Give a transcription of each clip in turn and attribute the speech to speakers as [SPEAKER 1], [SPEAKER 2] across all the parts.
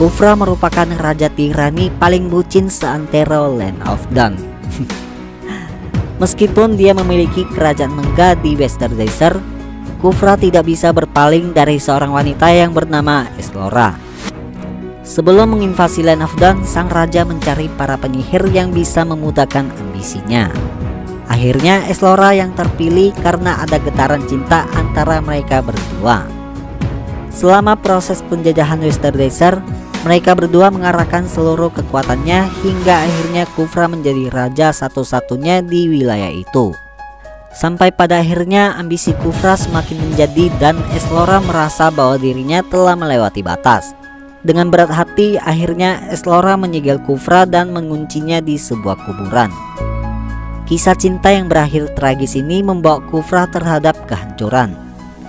[SPEAKER 1] Kufra merupakan raja tirani paling bucin seantero Land of Dawn. Meskipun dia memiliki kerajaan megah di Western Desert, Kufra tidak bisa berpaling dari seorang wanita yang bernama Eslora. Sebelum menginvasi Land of Dawn, sang raja mencari para penyihir yang bisa memudahkan ambisinya. Akhirnya Eslora yang terpilih karena ada getaran cinta antara mereka berdua. Selama proses penjajahan Western Desert, mereka berdua mengarahkan seluruh kekuatannya hingga akhirnya Kufra menjadi raja satu-satunya di wilayah itu. Sampai pada akhirnya ambisi Kufra semakin menjadi dan Eslora merasa bahwa dirinya telah melewati batas. Dengan berat hati akhirnya Eslora menyegel Kufra dan menguncinya di sebuah kuburan. Kisah cinta yang berakhir tragis ini membawa Kufra terhadap kehancuran.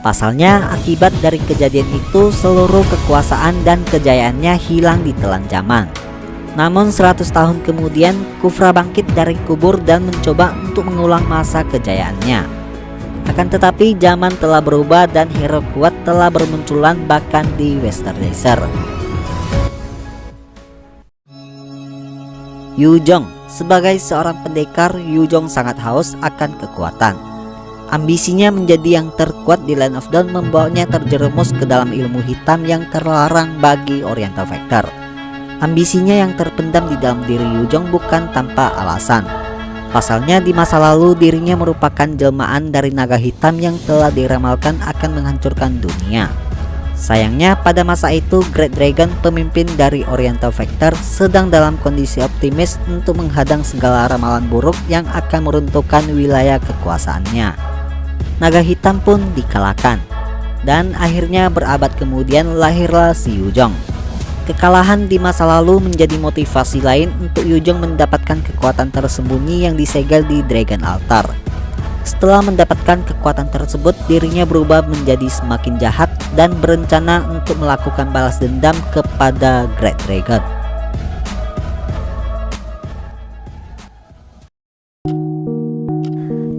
[SPEAKER 1] Pasalnya akibat dari kejadian itu seluruh kekuasaan dan kejayaannya hilang ditelan zaman. Namun 100 tahun kemudian Kufra bangkit dari kubur dan mencoba untuk mengulang masa kejayaannya. Akan tetapi zaman telah berubah dan hero kuat telah bermunculan bahkan di Western Desert. Yuzhong. Sebagai seorang pendekar, Yuzhong sangat haus akan kekuatan. Ambisinya menjadi yang terkuat di Land of Dawn membawanya terjerumus ke dalam ilmu hitam yang terlarang bagi Oriental Factor. Ambisinya yang terpendam di dalam diri Yuzhong bukan tanpa alasan. Pasalnya di masa lalu dirinya merupakan jelmaan dari naga hitam yang telah diramalkan akan menghancurkan dunia. Sayangnya pada masa itu Great Dragon, pemimpin dari Oriental Factor, sedang dalam kondisi optimis untuk menghadang segala ramalan buruk yang akan meruntuhkan wilayah kekuasaannya. Naga hitam pun dikalahkan dan akhirnya berabad kemudian lahirlah si Yuzhong. Kekalahan di masa lalu menjadi motivasi lain untuk Yuzhong mendapatkan kekuatan tersembunyi yang disegel di Dragon Altar. Setelah mendapatkan kekuatan tersebut, dirinya berubah menjadi semakin jahat dan berencana untuk melakukan balas dendam kepada Great Dragon.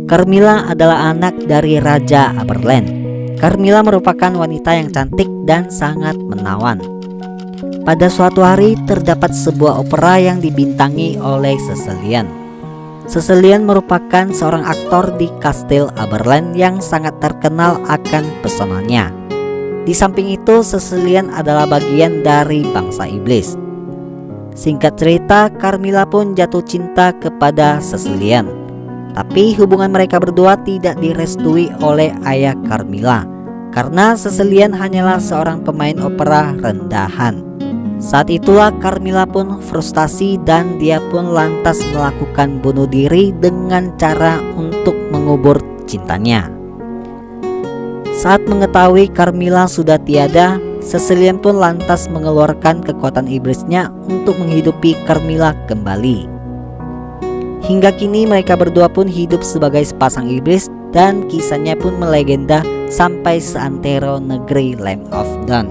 [SPEAKER 1] Carmilla adalah anak dari Raja Aberland. Carmilla merupakan wanita yang cantik dan sangat menawan. Pada suatu hari terdapat sebuah opera yang dibintangi oleh Cecilian. Cecilian merupakan seorang aktor di Kastil Aberland yang sangat terkenal akan pesonanya. Di samping itu, Cecilian adalah bagian dari bangsa iblis. Singkat cerita, Carmilla pun jatuh cinta kepada Cecilian. Tapi hubungan mereka berdua tidak direstui oleh ayah Carmilla, karena Cecilian hanyalah seorang pemain opera rendahan. Saat itulah Carmilla pun frustasi dan dia pun lantas melakukan bunuh diri dengan cara untuk mengubur cintanya. Saat mengetahui Carmilla sudah tiada, Cecilian pun lantas mengeluarkan kekuatan iblisnya untuk menghidupi Carmilla kembali. Hingga kini mereka berdua pun hidup sebagai sepasang iblis dan kisahnya pun melegenda sampai seantero negeri Land of Dawn.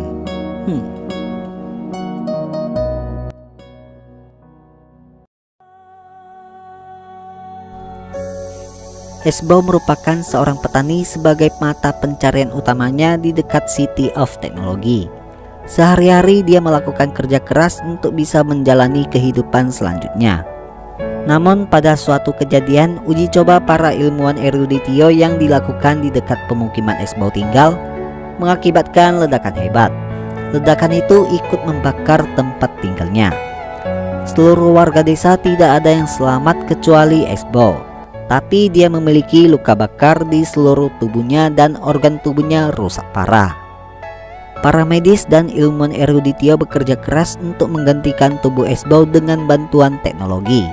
[SPEAKER 1] Esbau merupakan seorang petani sebagai mata pencarian utamanya di dekat City of Technology. Sehari-hari dia melakukan kerja keras untuk bisa menjalani kehidupan selanjutnya. Namun pada suatu kejadian, uji coba para ilmuwan eruditio yang dilakukan di dekat pemukiman Esbau tinggal mengakibatkan ledakan hebat. Ledakan itu ikut membakar tempat tinggalnya. Seluruh warga desa tidak ada yang selamat kecuali Esbau. Tapi dia memiliki luka bakar di seluruh tubuhnya dan organ tubuhnya rusak parah. Para medis dan ilmuwan eruditio bekerja keras untuk menggantikan tubuh Esbau dengan bantuan teknologi.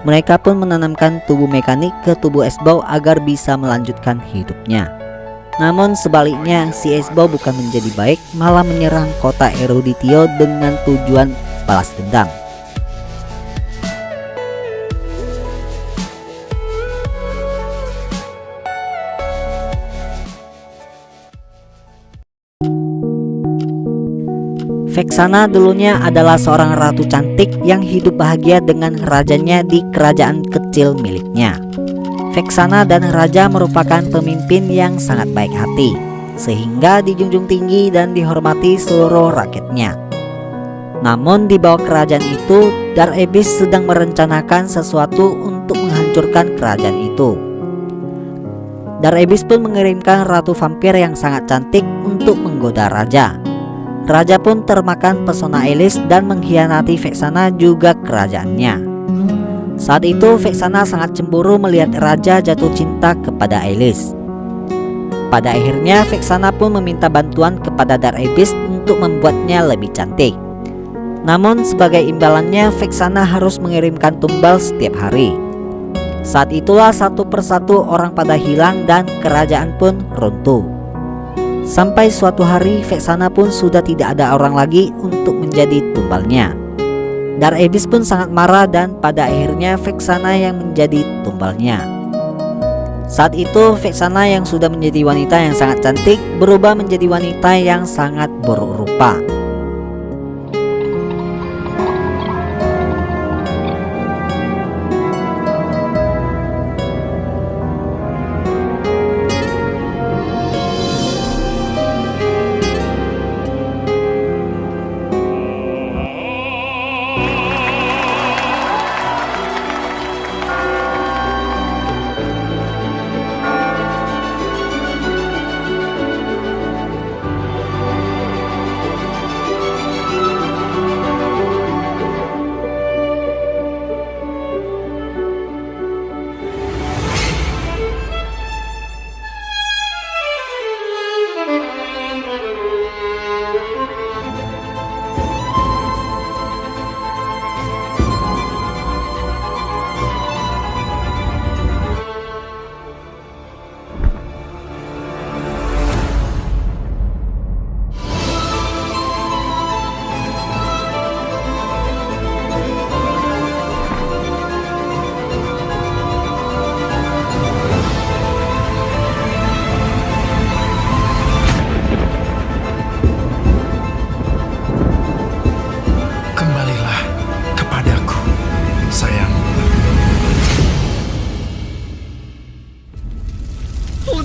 [SPEAKER 1] Mereka pun menanamkan tubuh mekanik ke tubuh Esbau agar bisa melanjutkan hidupnya. Namun sebaliknya, si Esbau bukan menjadi baik, malah menyerang kota eruditio dengan tujuan balas dendam. Vexana dulunya adalah seorang ratu cantik yang hidup bahagia dengan rajanya di kerajaan kecil miliknya. Vexana dan raja merupakan pemimpin yang sangat baik hati, sehingga dijunjung tinggi dan dihormati seluruh rakyatnya. Namun di bawah kerajaan itu, Dark Abyss sedang merencanakan sesuatu untuk menghancurkan kerajaan itu. Dark Abyss pun mengirimkan ratu vampir yang sangat cantik untuk menggoda raja. Raja pun termakan pesona Alice dan mengkhianati Vexana juga kerajaannya. Saat itu Vexana sangat cemburu melihat raja jatuh cinta kepada Alice. Pada akhirnya Vexana pun meminta bantuan kepada Dark Abyss untuk membuatnya lebih cantik. Namun sebagai imbalannya Vexana harus mengirimkan tumbal setiap hari. Saat itulah satu persatu orang pada hilang dan kerajaan pun runtuh. Sampai suatu hari Vexana pun sudah tidak ada orang lagi untuk menjadi tumbalnya. Dark Abyss pun sangat marah dan pada akhirnya Vexana yang menjadi tumbalnya. Saat itu Vexana yang sudah menjadi wanita yang sangat cantik berubah menjadi wanita yang sangat buruk rupa.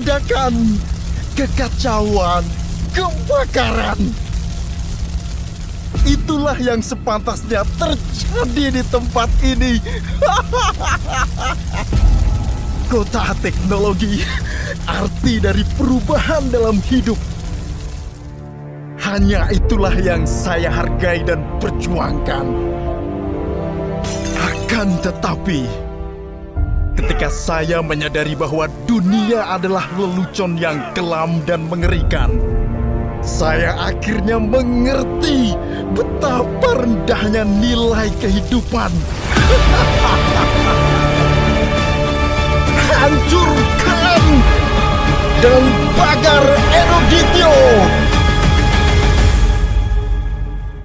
[SPEAKER 2] Ledakan, kekacauan, kebakaran. Itulah yang sepantasnya terjadi di tempat ini. Kota teknologi, arti dari perubahan dalam hidup. Hanya itulah yang saya hargai dan perjuangkan. Akan tetapi, ketika saya menyadari bahwa dunia adalah lelucon yang kelam dan mengerikan, saya akhirnya mengerti betapa rendahnya nilai kehidupan. Hancurkan dan bagar Eruditio!